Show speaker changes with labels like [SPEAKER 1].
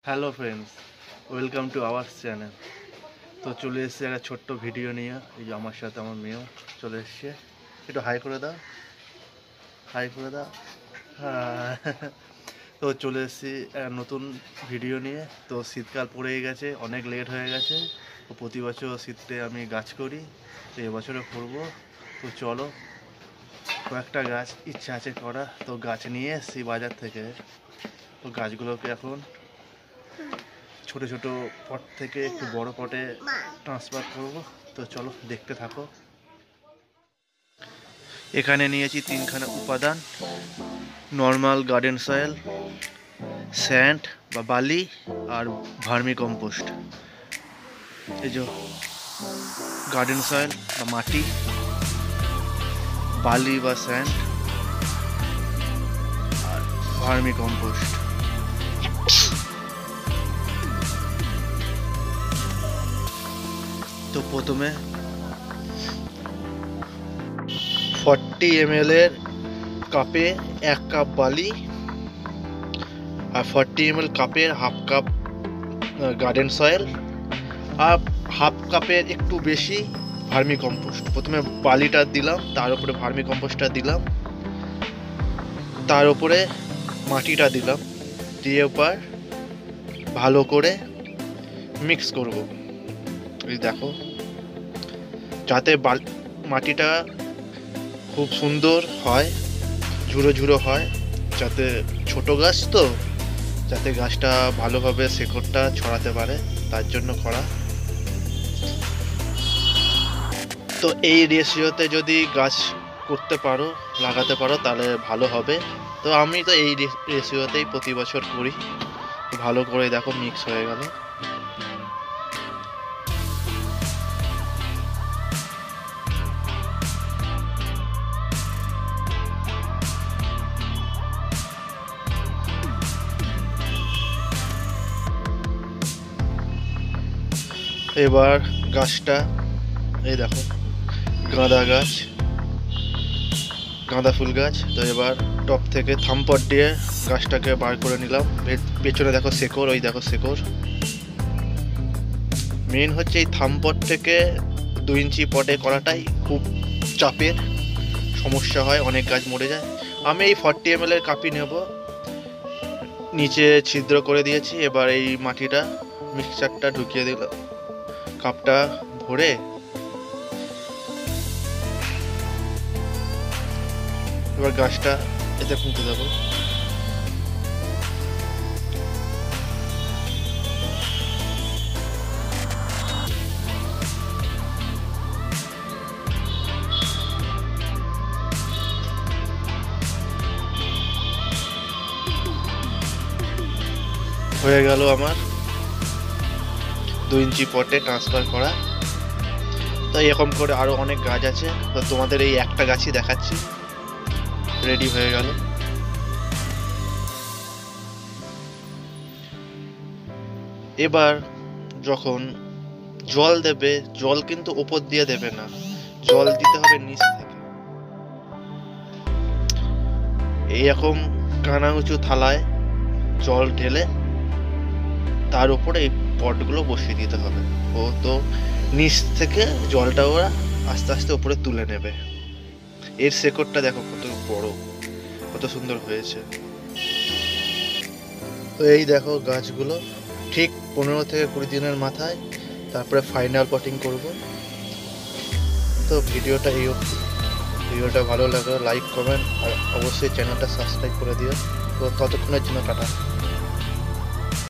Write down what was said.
[SPEAKER 1] Hello friends, welcome to our channel. তো চলে এসেছে একটা ছোট্ট ভিডিও নিয়ে। এই যে আমার সাথে আমার মেয়েও চলে এসছে। একটু হাই করে দাও, হাই করে দাও। হ্যাঁ। তো চলে এসেছি একটা নতুন ভিডিও নিয়ে। তো শীতকাল পড়েই গেছে, অনেক লেট হয়ে গেছে। তো প্রতি বছর শীতে আমি গাছ করি, তো এবছরও করবো। তো চলো, কয়েকটা গাছ ইচ্ছা আছে করা। তো গাছ নিয়ে এসেছি বাজার থেকে। তো গাছগুলোকে এখন ছোট ছোট পট থেকে একটু বড় পটে ট্রান্সফার করব। তো চলো দেখতে থাকো। এখানে নিয়েছি তিনখানা উপাদান: নর্মাল গার্ডেন সয়েল, স্যান্ড বা বালি, আর ভার্মি কম্পোস্ট। এই যে গার্ডেন সয়েল বা মাটি, বালি বা স্যান্ড, আর ভার্মি কম্পোস্ট। তো প্রথমে 40 ml এর কাপে 1 কাপ বালি, আর 40 ml কাপের হাফ কাপ গার্ডেন সয়েল, আর হাফ কাপের একটু বেশি ভার্মি কম্পোস্ট। প্রথমে বালিটা দিলাম, তার উপরে ভার্মি কম্পোস্টটা দিলাম, তার উপরে মাটিটা দিলাম, দিয়ে এবার ভালো করে মিক্স করব। এই দেখো, যাতে মাটিটা খুব সুন্দর হয়, ঝুড়ো ঝুড়ো হয়, যাতে ছোট গাছ তো, যাতে গাছটা ভালোভাবে শেকড়টা ছড়াতে পারে, তার জন্য করা। তো এই রেশিওতে যদি গাছ করতে পারো, লাগাতে পারো, তাহলে ভালো হবে। তো আমি তো এই রেশিওতেই প্রতি বছর করি। ভালো করে দেখো মিক্স হয়ে গেল। এবার গাছটা, এই দেখো গাঁদা গাছ, গাঁদা ফুল গাছ। তো এবার টপ থেকে থামপট দিয়ে গাছটাকে বার করে নিলাম। পেছনে দেখো শেকড়, ওই দেখো শেকড়। মেন হচ্ছে এই থামপট থেকে 2 ইঞ্চি পটে করাটাই খুব চাপের, সমস্যা হয়, অনেক গাছ মরে যায়। আমি এই 40 ml এর কাপি নেব, নিচে ছিদ্র করে দিয়েছি। এবার এই মাটিটা, মিক্সচারটা ঢুকিয়ে দিলাম কাপটা ভরে। এবার গাছটা এতে পুঁতে দেবো। হয়ে গেল আমার 2 ইঞ্চি পটে ট্রান্সফার করা। তো এরকম করে আরো অনেক গাছ আছে, তো তোমাদের এই একটা গাছই দেখাচ্ছি। রেডি হয়ে গেল। এবার যখন জল দেবে, জল কিন্তু উপর দিয়ে দেবে না, জল দিতে হবে নিচ থেকে। এইরকম কানা উঁচু থালায় জল ঢেলে তার উপরে এই পটগুলো বসিয়ে দিতে হবে। ও তো নিচ থেকে জলটা ওরা আস্তে আস্তে উপরে তুলে নেবে। এর শেকড়টা দেখো কত বড়, কত সুন্দর হয়েছে। তো এই দেখো গাছগুলো ঠিক 15 থেকে 20 দিনের মাথায় তারপরে ফাইনাল পটিং করব। তো ভিডিওটা এই অবধি। ভিডিওটা ভালো লাগলে লাইক, কমেন্ট আর অবশ্যই চ্যানেলটা সাবস্ক্রাইব করে দিও। তো ততক্ষণের জন্য টাটা।